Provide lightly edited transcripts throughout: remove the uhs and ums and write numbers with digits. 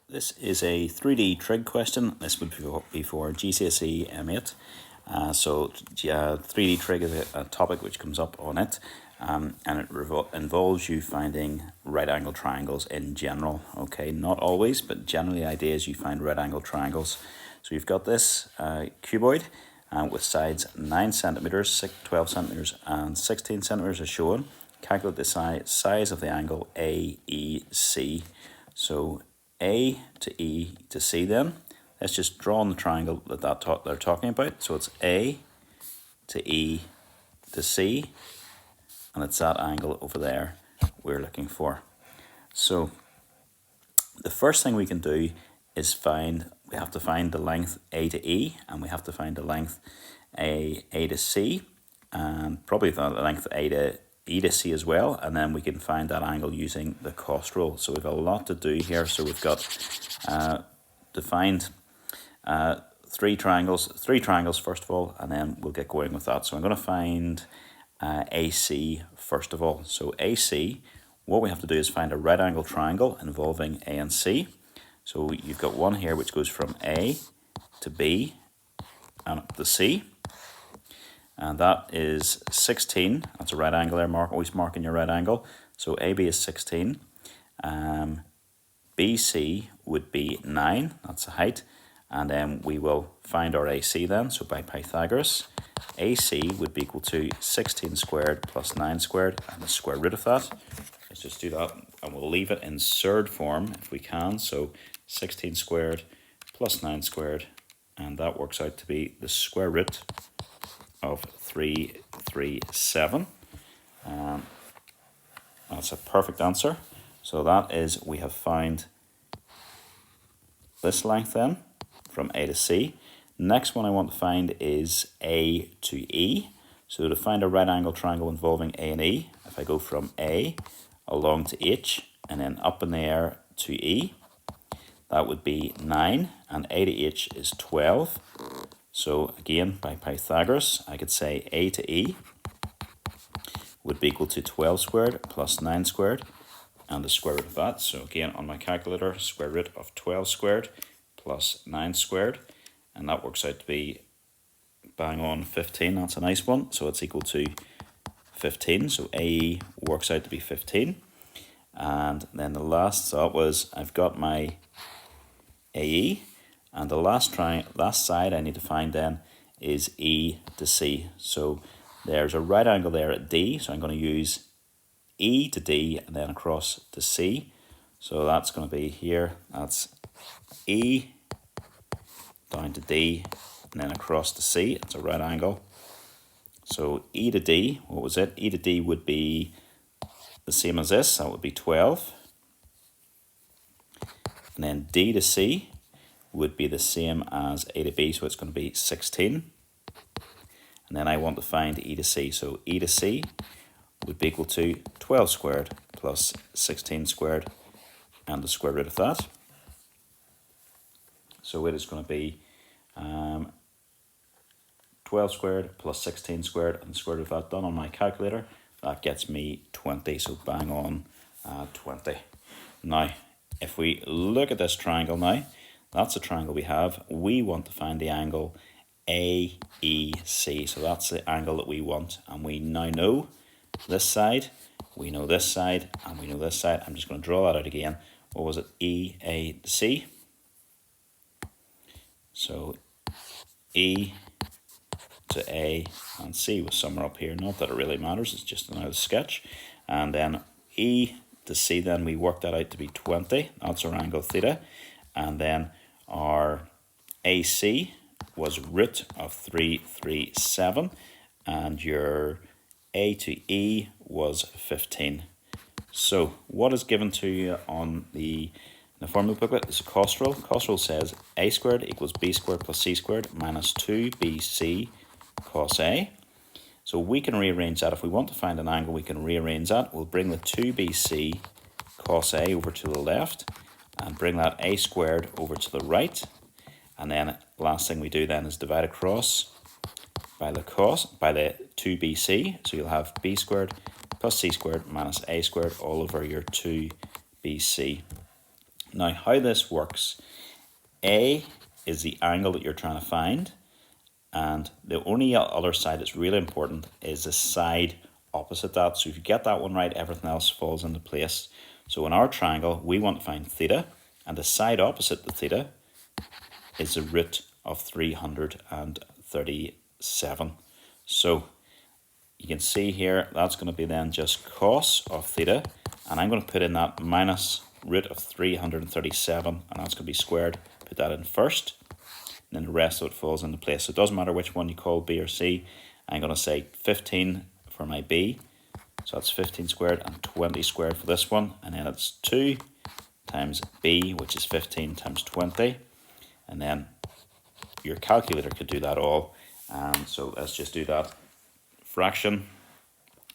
This is a 3D trig question. This would be for GCSE M8. 3D trig is a topic which comes up on it, and it involves you finding right angle triangles in general. Okay, not always, but generally the idea is you find right angle triangles. So you've got this cuboid with sides 9 centimeters, 12 centimeters, and 16 centimeters as shown. Calculate the size of the angle AEC. So A to E to C then. Let's just draw on the triangle that they're talking about. So it's A to E to C, and it's that angle over there we're looking for. So the first thing we can do is we have to find the length A to E, and we have to find the length A to C, and probably the length A to E to C as well, and then we can find that angle using the cost rule. So we've got a lot to do here. So we've got to find three triangles first of all, and then we'll get going with that. So I'm going to find AC first of all. So AC, what we have to do is find a right angle triangle involving A and C. So you've got one here which goes from A to B and up to C. And that is 16. That's a right angle there. Always marking your right angle. So AB is 16. BC would be 9. That's the height. And then we will find our AC then. So by Pythagoras, AC would be equal to 16 squared plus 9 squared and the square root of that. Let's just do that, and we'll leave it in surd form if we can. So 16 squared plus 9 squared, and that works out to be the square root of 337. That's a perfect answer. So that is, we have found this length then from A to C. Next one I want to find is A to E. So to find a right angle triangle involving A and E, if I go from A along to H and then up in the air to E, that would be 9, and A to H is 12. So again, by Pythagoras, I could say A to E would be equal to 12 squared plus 9 squared and the square root of that. So again, on my calculator, square root of 12 squared plus 9 squared, and that works out to be bang on 15. That's a nice one. So it's equal to 15. So AE works out to be 15. And then the last thought was, I've got my AE, and the last side I need to find then is E to C. So there's a right angle there at D, so I'm going to use E to D and then across to C. So that's going to be here, that's E down to D and then across to C. It's a right angle. So E to D, what was it? E to D would be the same as this, that would be 12. And then D to C would be the same as A to B, so it's going to be 16. And then I want to find E to C, so E to C would be equal to 12 squared plus 16 squared and the square root of that. So it is going to be 12 squared plus 16 squared and the square root of that. Done on my calculator, that gets me 20, so bang on 20. Now, if we look at this triangle now, that's the triangle we have. We want to find the angle AEC. So that's the angle that we want. And we now know this side, we know this side, and we know this side. I'm just going to draw that out again. What was it? EAC. So E to A and C was somewhere up here. Not that it really matters. It's just another sketch. And then E to C, then we worked that out to be 20. That's our angle theta. And then our AC was root of 337, and your A to E was 15. So what is given to you on the formula booklet is a cost rule. Cost rule says A squared equals B squared plus C squared minus 2BC cos A. So we can rearrange that. If we want to find an angle, we can rearrange that. We'll bring the 2BC cos A over to the left and bring that A squared over to the right. And then last thing we do then is divide across by the 2BC. So you'll have B squared plus C squared minus A squared all over your 2BC. Now, how this works, A is the angle that you're trying to find, and the only other side that's really important is the side opposite that. So if you get that one right, everything else falls into place. So in our triangle, we want to find theta, and the side opposite the theta is the root of 337. So you can see here, that's going to be then just cos of theta, and I'm going to put in that minus root of 337, and that's going to be squared. Put that in first, and then the rest of it falls into place. So it doesn't matter which one you call B or C. I'm going to say 15 for my B, so that's 15 squared, and 20 squared for this one, and then it's 2 times B, which is 15 times 20, and then your calculator could do that all. So let's just do that fraction.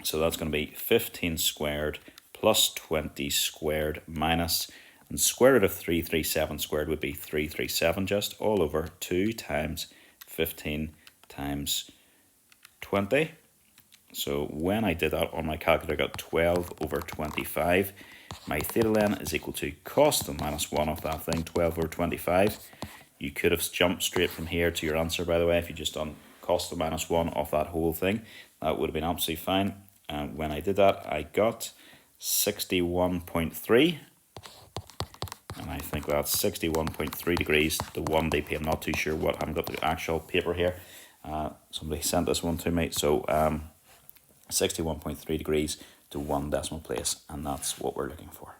So that's going to be 15 squared plus 20 squared minus, and square root of 337 squared would be 337 just, all over 2 times 15 times 20. So when I did that on my calculator, I got 12 over 25. My theta then is equal to cos the minus 1 of that thing, 12 over 25. You could have jumped straight from here to your answer, by the way, if you just done cos the minus 1 of that whole thing. That would have been absolutely fine. And when I did that, I got 61.3. And I think that's 61.3 degrees to 1 dp. I'm not too sure what, I haven't got the actual paper here. Somebody sent this one to me. So 61.3 degrees to 1 decimal place, and that's what we're looking for.